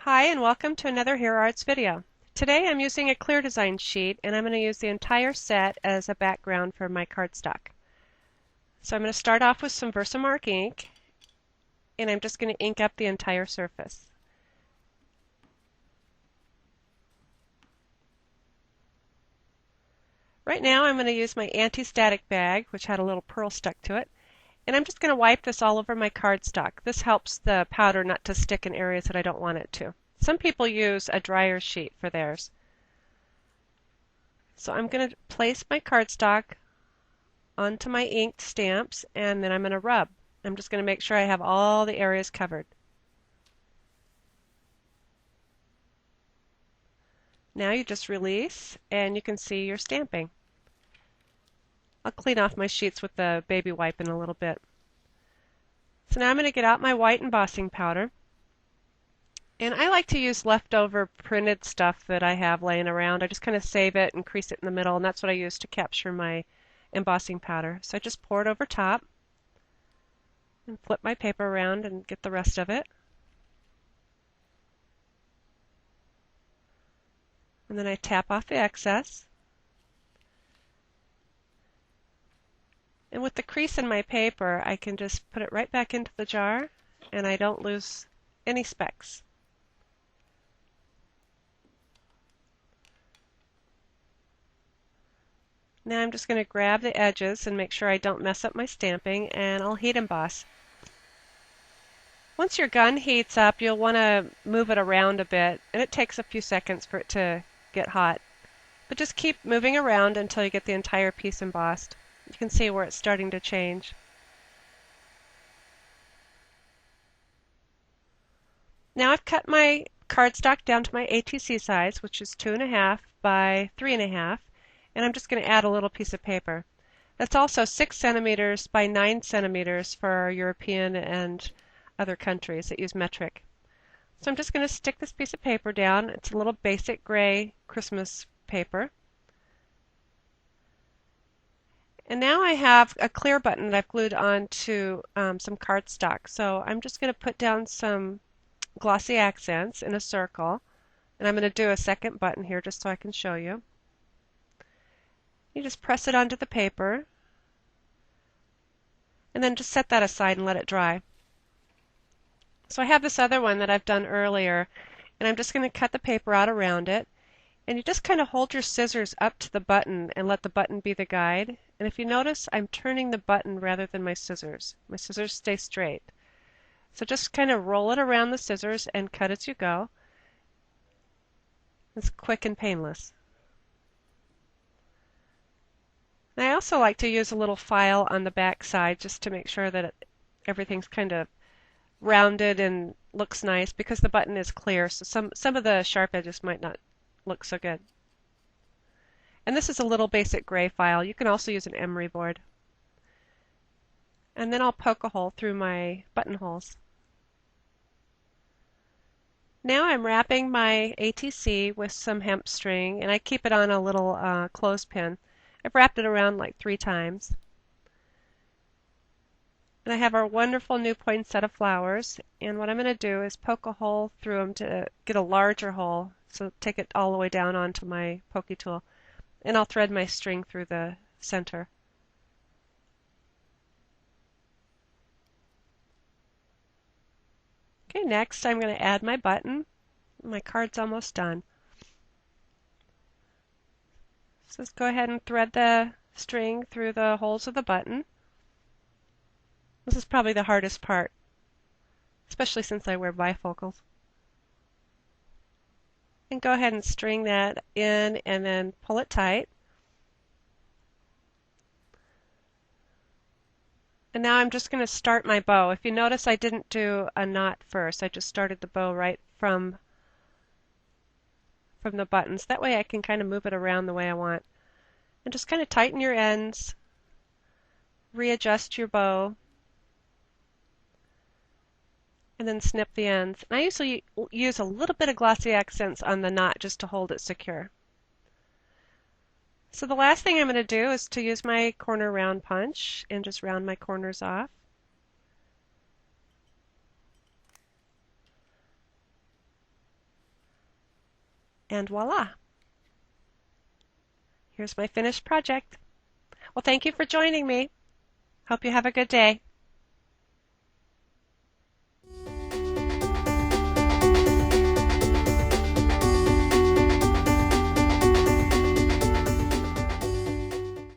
Hi and welcome to another Hero Arts video. Today I'm using a Cleardesign sheet and I'm going to use the entire set as a background for my cardstock. So I'm going to start off with some Versamark ink and I'm just going to ink up the entire surface. Right now I'm going to use my anti-static bag, which had a little pearl stuck to it, and I'm just going to wipe this all over my cardstock. This helps the powder not to stick in areas that I don't want it to. Some people use a dryer sheet for theirs. So I'm going to place my cardstock onto my inked stamps and then I'm going to rub. I'm just going to make sure I have all the areas covered. Now you just release and you can see your stamping. I'll clean off my sheets with the baby wipe in a little bit. So now I'm going to get out my white embossing powder. And I like to use leftover printed stuff that I have laying around. I just kind of save it and crease it in the middle, and that's what I use to capture my embossing powder. So I just pour it over top and flip my paper around and get the rest of it. And then I tap off the excess. And with the crease in my paper, I can just put it right back into the jar and I don't lose any specks. Now I'm just going to grab the edges and make sure I don't mess up my stamping, and I'll heat emboss. Once your gun heats up, you'll want to move it around a bit, and it takes a few seconds for it to get hot. But just keep moving around until you get the entire piece embossed. You can see where it's starting to change. Now I've cut my cardstock down to my ATC size, which is 2.5 by 3.5. And I'm just going to add a little piece of paper. That's also 6 centimeters by 9 centimeters for our European and other countries that use metric. So I'm just going to stick this piece of paper down. It's a little basic gray Christmas paper. And now I have a clear button that I've glued onto some cardstock. So I'm just going to put down some glossy accents in a circle. And I'm going to do a second button here just so I can show you. You just press it onto the paper and then just set that aside and let it dry. So I have this other one that I've done earlier, and I'm just going to cut the paper out around it, and you just kind of hold your scissors up to the button and let the button be the guide. And if you notice, I'm turning the button rather than my scissors. My scissors stay straight. So just kind of roll it around the scissors and cut as you go. It's quick and painless. And I also like to use a little file on the back side just to make sure that everything's kind of rounded and looks nice, because the button is clear, so some of the sharp edges might not look so good. And this is a little basic gray file. You can also use an emery board. And then I'll poke a hole through my buttonholes. Now I'm wrapping my ATC with some hemp string, and I keep it on a little clothespin. I've wrapped it around like 3 times. And I have our wonderful new poinsettia of flowers, and what I'm going to do is poke a hole through them to get a larger hole, so take it all the way down onto my pokey tool, and I'll thread my string through the center. Okay, next I'm going to add my button. My card's almost done. So let's go ahead and thread the string through the holes of the button. This is probably the hardest part, especially since I wear bifocals. And go ahead and string that in and then pull it tight. And now I'm just going to start my bow. If you notice, I didn't do a knot first. I just started the bow right from the buttons. That way I can kind of move it around the way I want. And just kind of tighten your ends, readjust your bow, and then snip the ends. And I usually use a little bit of glossy accents on the knot just to hold it secure. So the last thing I'm going to do is to use my corner round punch and just round my corners off. And voila! Here's my finished project. Well, thank you for joining me. Hope you have a good day.